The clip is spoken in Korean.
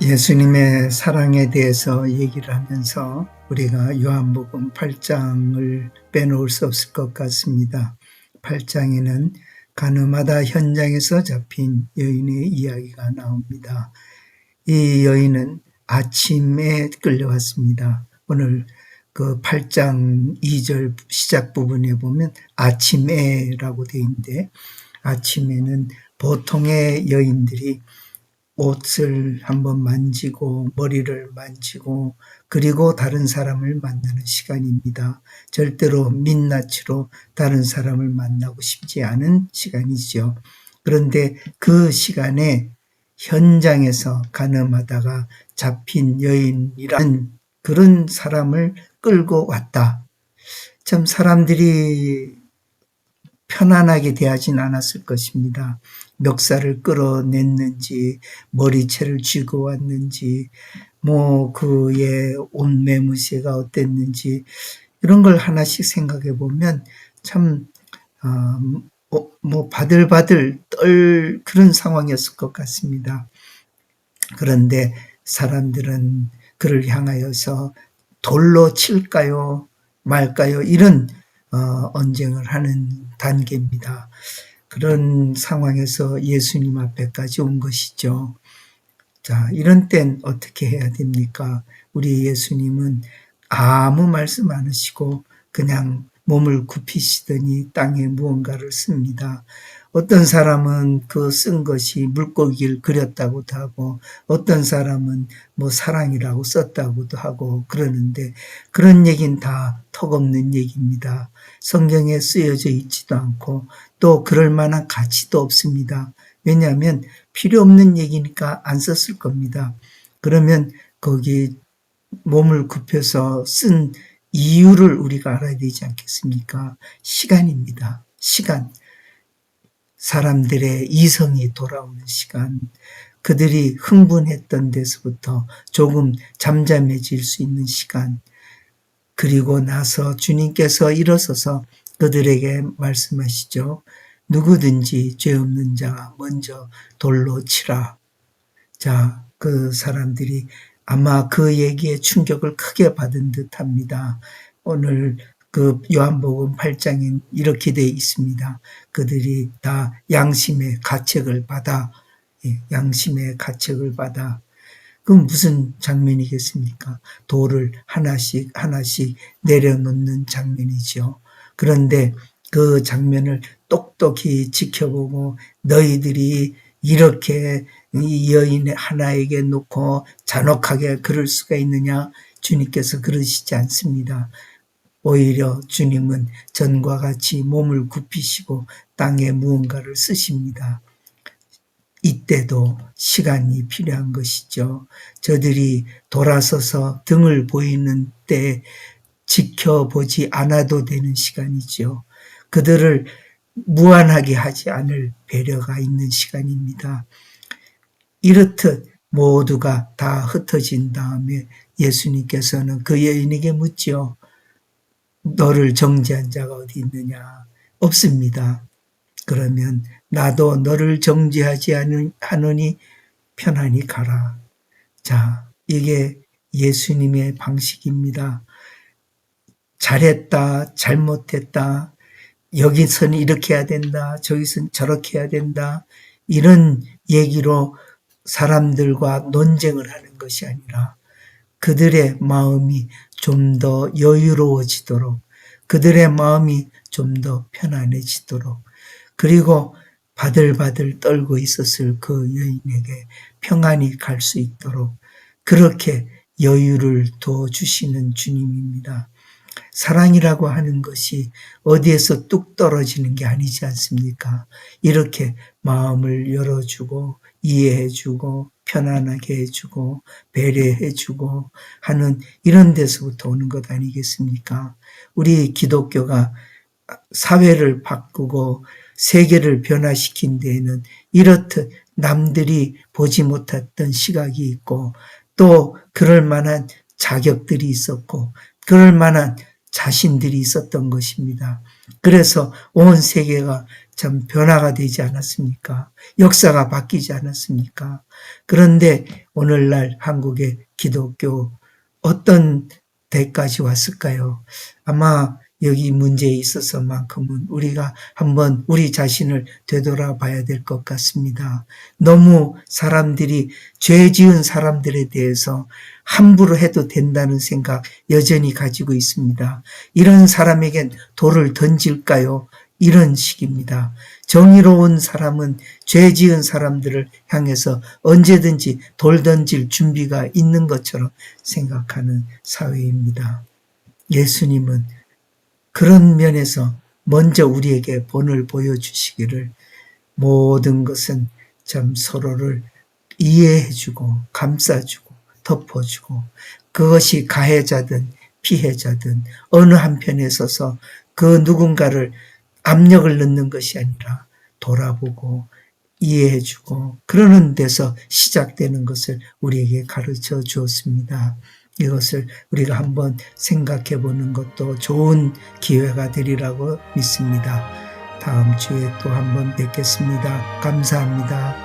예수님의 사랑에 대해서 얘기를 하면서 우리가 요한복음 8장을 빼놓을 수 없을 것 같습니다. 8장에는 가늠하다 현장에서 잡힌 여인의 이야기가 나옵니다. 이 여인은 아침에 끌려왔습니다. 오늘 그 8장 2절 시작 부분에 보면 아침에라고 되어 있는데, 아침에는 보통의 여인들이 옷을 한번 만지고 머리를 만지고 그리고 다른 사람을 만나는 시간입니다. 절대로 민낯으로 다른 사람을 만나고 싶지 않은 시간이죠. 그런데 그 시간에 현장에서 가늠하다가 잡힌 여인이라는 그런 사람을 끌고 왔다. 참 사람들이 편안하게 대하진 않았을 것입니다. 멱살을 끌어냈는지, 머리채를 쥐고 왔는지, 그의 옷 매무새가 어땠는지, 이런 걸 하나씩 생각해 보면 참, 바들바들 떨 그런 상황이었을 것 같습니다. 그런데 사람들은 그를 향하여서 돌로 칠까요? 말까요? 이런 언쟁을 하는 단계입니다. 그런 상황에서 예수님 앞에까지 온 것이죠. 자, 이런 땐 어떻게 해야 됩니까? 우리 예수님은 아무 말씀 안 하시고 그냥 몸을 굽히시더니 땅에 무언가를 씁니다. 어떤 사람은 그 쓴 것이 물고기를 그렸다고도 하고, 어떤 사람은 사랑이라고 썼다고도 하고 그러는데, 그런 얘기는 다 턱없는 얘기입니다. 성경에 쓰여져 있지도 않고 또 그럴 만한 가치도 없습니다. 왜냐하면 필요 없는 얘기니까 안 썼을 겁니다. 그러면 거기 몸을 굽혀서 쓴 이유를 우리가 알아야 되지 않겠습니까? 시간입니다. 시간. 사람들의 이성이 돌아오는 시간. 그들이 흥분했던 데서부터 조금 잠잠해질 수 있는 시간. 그리고 나서 주님께서 일어서서 그들에게 말씀하시죠. 누구든지 죄 없는 자 먼저 돌로 치라. 자, 그 사람들이 아마 그 얘기에 충격을 크게 받은 듯합니다. 오늘 그 요한복음 8장엔 이렇게 되어 있습니다. 그들이 다 양심의 가책을 받아, 양심의 가책을 받아. 그건 무슨 장면이겠습니까? 돌을 하나씩 내려놓는 장면이죠. 그런데 그 장면을 똑똑히 지켜보고 너희들이 이렇게 이 여인 하나에게 놓고 잔혹하게 그럴 수가 있느냐? 주님께서 그러시지 않습니다. 오히려 주님은 전과 같이 몸을 굽히시고 땅에 무언가를 쓰십니다. 이때도 시간이 필요한 것이죠. 저들이 돌아서서 등을 보이는 때 지켜보지 않아도 되는 시간이죠. 그들을 무한하게 하지 않을 배려가 있는 시간입니다. 이렇듯 모두가 다 흩어진 다음에 예수님께서는 그 여인에게 묻죠. 너를 정죄한 자가 어디 있느냐? 없습니다. 그러면 나도 너를 정죄하지 않으니 편안히 가라. 자, 이게 예수님의 방식입니다. 잘했다, 잘못했다, 여기서는 이렇게 해야 된다, 저기서는 저렇게 해야 된다, 이런 얘기로 사람들과 논쟁을 하는 것이 아니라 그들의 마음이 좀 더 여유로워지도록, 그들의 마음이 좀 더 편안해지도록, 그리고 바들바들 떨고 있었을 그 여인에게 평안히 갈 수 있도록 그렇게 여유를 둬 주시는 주님입니다. 사랑이라고 하는 것이 어디에서 뚝 떨어지는 게 아니지 않습니까? 이렇게 마음을 열어주고 이해해주고 편안하게 해주고 배려해주고 하는 이런 데서부터 오는 것 아니겠습니까? 우리 기독교가 사회를 바꾸고 세계를 변화시킨 데에는 이렇듯 남들이 보지 못했던 시각이 있고 또 그럴 만한 자격들이 있었고 그럴 만한 자신들이 있었던 것입니다. 그래서 온 세계가 참 변화가 되지 않았습니까? 역사가 바뀌지 않았습니까? 그런데 오늘날 한국의 기독교 어떤 데까지 왔을까요? 아마 여기 문제에 있어서만큼은 우리가 한번 우리 자신을 되돌아봐야 될 것 같습니다. 너무 사람들이 죄 지은 사람들에 대해서 함부로 해도 된다는 생각 여전히 가지고 있습니다. 이런 사람에겐 돌을 던질까요? 이런 식입니다. 정의로운 사람은 죄 지은 사람들을 향해서 언제든지 돌 던질 준비가 있는 것처럼 생각하는 사회입니다. 예수님은 그런 면에서 먼저 우리에게 본을 보여주시기를 모든 것은 참 서로를 이해해주고 감싸주고 덮어주고 그것이 가해자든 피해자든 어느 한편에 서서 그 누군가를 압력을 넣는 것이 아니라 돌아보고 이해해주고 그러는 데서 시작되는 것을 우리에게 가르쳐 주었습니다. 이것을 우리가 한번 생각해 보는 것도 좋은 기회가 되리라고 믿습니다. 다음 주에 또 한번 뵙겠습니다. 감사합니다.